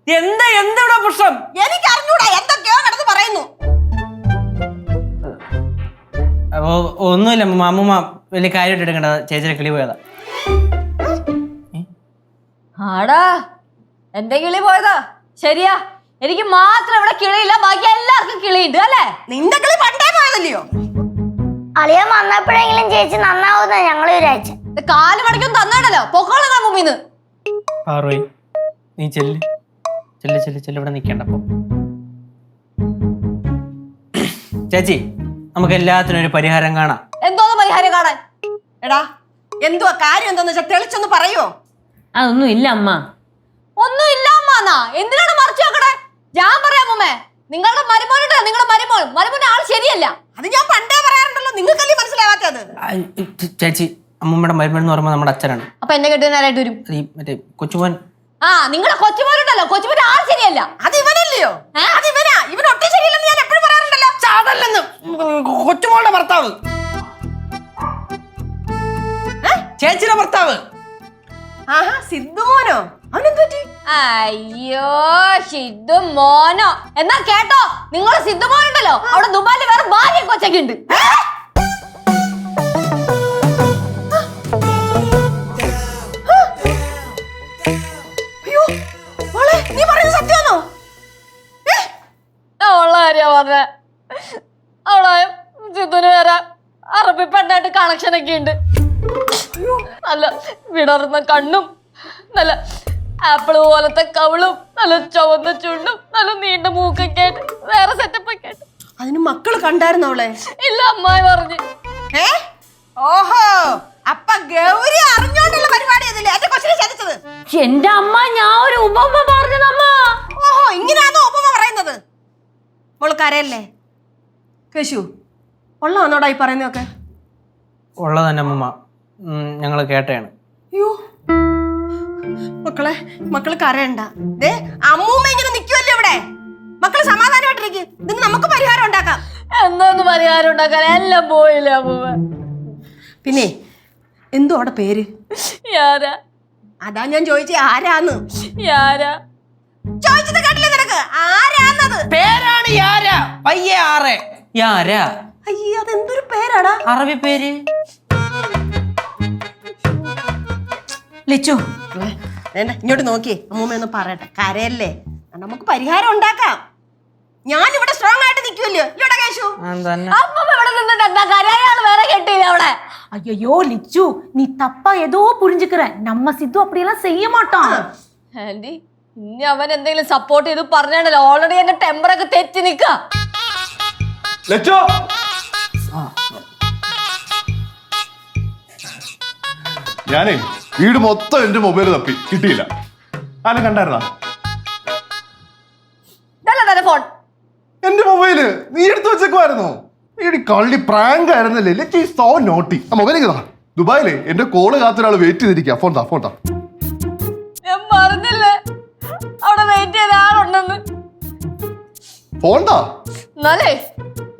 എന്താ പ്രശ്നം? എനിക്ക് അറിഞ്ഞൂടാ, എന്തൊക്കെയോ കിടന്ന് പറയുന്നു. ഒന്നുമില്ല അമ്മൂമ്മ, വലിയ കാര്യമായിട്ട് എടുക്കണ്ട. ചേച്ചിയുടെ കിളി പോയതാ. ആടാ, എന്റെ കിളി പോയതാ. ശരിയാ, എനിക്ക് മാത്രം ഇവിടെ കിളിയില്ല, ബാക്കി എല്ലാവർക്കും കിളിയുണ്ട് അല്ലേ? നിന്റെ കിളി പണ്ടേ പോയതല്ലയോ? അളിയൻ വന്നപ്പോഴെങ്കിലും ചേച്ചി നന്നാവുന്ന ഞങ്ങൾ വിചാരിച്ചു. കാല് മണിക്കൊന്നും തന്നേടല്ലോ, പൊക്കോളാ മുമ്പിന്ന്. പാറുവേ, നീ ചെല്ല് ഇവിടെ നിൽക്കണ്ടപ്പോ. ചേച്ചി, നമുക്ക് എല്ലാത്തിനും ഒരു പരിഹാരം കാണാം. എന്തോന്ന് പരിഹാരം കാണാൻ? എടാ, എന്തുവാ കാര്യം? എന്താന്ന് വെച്ചാൽ തെളിച്ചൊന്ന് പറയോ? അതൊന്നും ഇല്ല അമ്മ. ഒന്നും ഇല്ല അമ്മാന്നാ? എന്തിനാണ് മറച്ചു വെക്കണേ? ഞാൻ പറയാം അമ്മേ, നിങ്ങളുടെ മരുമോനുണ്ട്, നിങ്ങളുടെ മരുമോന് ആൾ ശരിയല്ല. അത് ഞാൻ പണ്ടേ പറയാറുണ്ടല്ലോ, നിങ്ങൾക്കല്ലേ മനസ്സിലാവാത്തത്? ചേച്ചി, അമ്മൂമ്മയുടെ മരുമൻ എന്ന് പറയുമ്പോൾ നമ്മുടെ അച്ഛനാണ്. അപ്പൊ എന്നെ കെട്ടുന്നവരായിട്ട് വരും മറ്റേ കൊച്ചുമോൻ. ആ, നിങ്ങളുടെ കൊച്ചുമോനുണ്ടല്ലോ, കൊച്ചുമോന്റെ ആൾ ശരിയല്ല. അത് ഇവനല്ലയോ? അത് ഇവനാ. ഇവൻ ഒട്ടും ശരിയല്ലെന്ന് ഞാൻ എപ്പോഴും പറയാറുണ്ടല്ലോ. അതല്ലെന്ന്, കൊച്ചുമോളുടെ ഭർത്താവ്, ചേച്ചിയുടെ ഭർത്താവ്. ആഹാ, സിദ്ധുമോനോ? അവനെന്ത് പറ്റി? അയ്യോ, സിദ്ധു മോനോ? എന്നാ കേട്ടോ, നിങ്ങളെ സിദ്ധു മോനുണ്ടല്ലോ, അവിടെ ദുബായില് വേറെ ഭാര്യ കൊച്ചൊക്കെ ഉണ്ട്. അയ്യോ മോളെ, നീ പറയുന്നത് സത്യമാണോ? ഉള്ള കാര്യ പറഞ്ഞ. അവളെ സിദ്ധുന് വേറെ അറബി പെണ്ണായിട്ട് കണക്ഷൻ ഒക്കെ ഉണ്ട്. നല്ല വിടർന്ന കണ്ണും, നല്ല ആപ്പിള് പോലത്തെ കവിളും, നല്ല ചുവന്ന ചുണ്ടും, നല്ല നീണ്ട മൂക്കൊക്കെ ആയിട്ട് വേറെ സെറ്റപ്പ് ഒക്കെ ആയിട്ട്. അതിന് മക്കള് കണ്ടായിരുന്നു അവളെ? ഇല്ല, അമ്മായി പറഞ്ഞു. ഓഹോ, അപ്പൊ ഗൗരി അറിഞ്ഞോണ്ടുള്ള പരിപാടി അതില്ലേ എന്റെ കൊച്ചിനെ ചതിച്ചത്? എന്റെ അമ്മ, ഞാൻ ഒരു ഉപമ പറഞ്ഞതമ്മ. ഓഹോ, ഇങ്ങനെയാണോ ഉപമ പറയുന്നത്? മോള് കരയല്ലേ? കേശു, ഉള്ളതാണോടാ ഈ പറയുന്നതൊക്കെ? ഉള്ളത് തന്നെ അമ്മൂമ്മ, ഞങ്ങൾ കേട്ടയാണ്. അയ്യോ മക്കള് കരയണ്ട. ദേ, അമ്മൂമ്മ ഇങ്ങനെ നിൽക്കുമല്ലോ ഇവിടെ. മക്കള് സമാധാനമായിട്ടിരിക്കും. ഇതിന് നമുക്ക് പരിഹാരം ഉണ്ടാക്കാം. എന്തോന്ന് പരിഹാരം ഉണ്ടാക്കാൻ? എല്ലാം പോയില്ല അമ്മൂമ്മ. പിന്നെ എന്തോ അവിടെ പേര്? യാരാ. അതാ ഞാൻ ചോദിച്ചേ, ആരാന്ന്? യാരാ. ചോദിച്ചത് കേട്ടില്ലേ നിനക്ക്? ആരാന്നത്? പേരാണ് യാരാ. പയ്യെ ആറ് യാരാ. അയ്യോ, അതെന്തൊരു പേരാടാ? അറബി പേര്. ലിച്ചു, ഇങ്ങോട്ട് നോക്കിയേ, അമ്മൂമ്മ ഒന്ന് പറയട്ടെ. കരയല്ലേ, നമുക്ക് പരിഹാരം ഉണ്ടാക്കാം. ഞാനിവിടെ സ്ട്രോങ് ആയിട്ട് നിൽക്കുമല്ലോ. ഇവിടെ കേശു അമ്മൂമ്മ ഇവിടെ നിന്നിട്ട് എന്താ കരയാള് വേറെ കെട്ടിയില്ല അവിടെ. ஐயோ லிச்சு, நீ தப்பா ஏதோ புரிஞ்சுக்கிற. நம்ம சித்து அப்படியெல்லாம் செய்ய மாட்டான். ആന്റി, ഇനി അവൻ എന്തെങ്കിലും സപ്പോർട്ട് ചെയ്ത് പറഞ്ഞാണല്ലോ, ഓൾറെഡി എന്റെ ടെമ്പറൊക്കെ തെറ്റി നിക്ക. ഞാനേ വീട് മൊത്തം എന്റെ മൊബൈൽ തപ്പി കിട്ടിയില്ല. ആരും കണ്ടായിരുന്നാ? ഫോൺ എന്റെ മൊബൈല് നീ എടുത്തു വെച്ചേക്കുമായിരുന്നോ? ഈ കള്ളി പ്രാങ്ക് ആയിരുന്നല്ലേ? So naughty. ആ മൊബൈലേക്ക് താ. ദുബായിലെ എന്റെ കോള് കാത്തൊരാൾ വെയിറ്റ് ചെയ്തിരിക്കുക. ഫോൺ താ. ഞാൻ പറഞ്ഞില്ലേ അവിടെ വെയിറ്റ് ചെയ്ത ആളുണ്ടെന്ന്. ഫോൺ താ. എന്നാലേ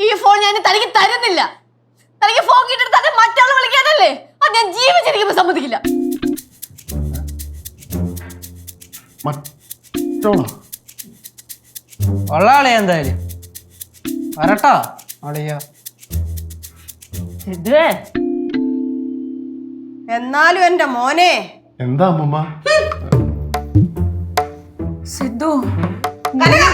ഈ ഫോൺ ഞാൻ തനിക്ക് തരുന്നില്ല. തനിക്ക് ഫോൺ കിട്ടിയിട്ട് തന്നെ മറ്റാൾ വിളിക്കാനല്ലേ? അത് ഞാൻ ജീവിച്ചിരിക്കുമ്പോ സമ്മതിക്കില്ല. ഉള്ള ആളിയാ എന്തായാലും വരട്ടോ അളിയാ. എന്നാലും എന്റെ മോനെ. എന്താ അമ്മൂമ്മ? சித்து, കനക,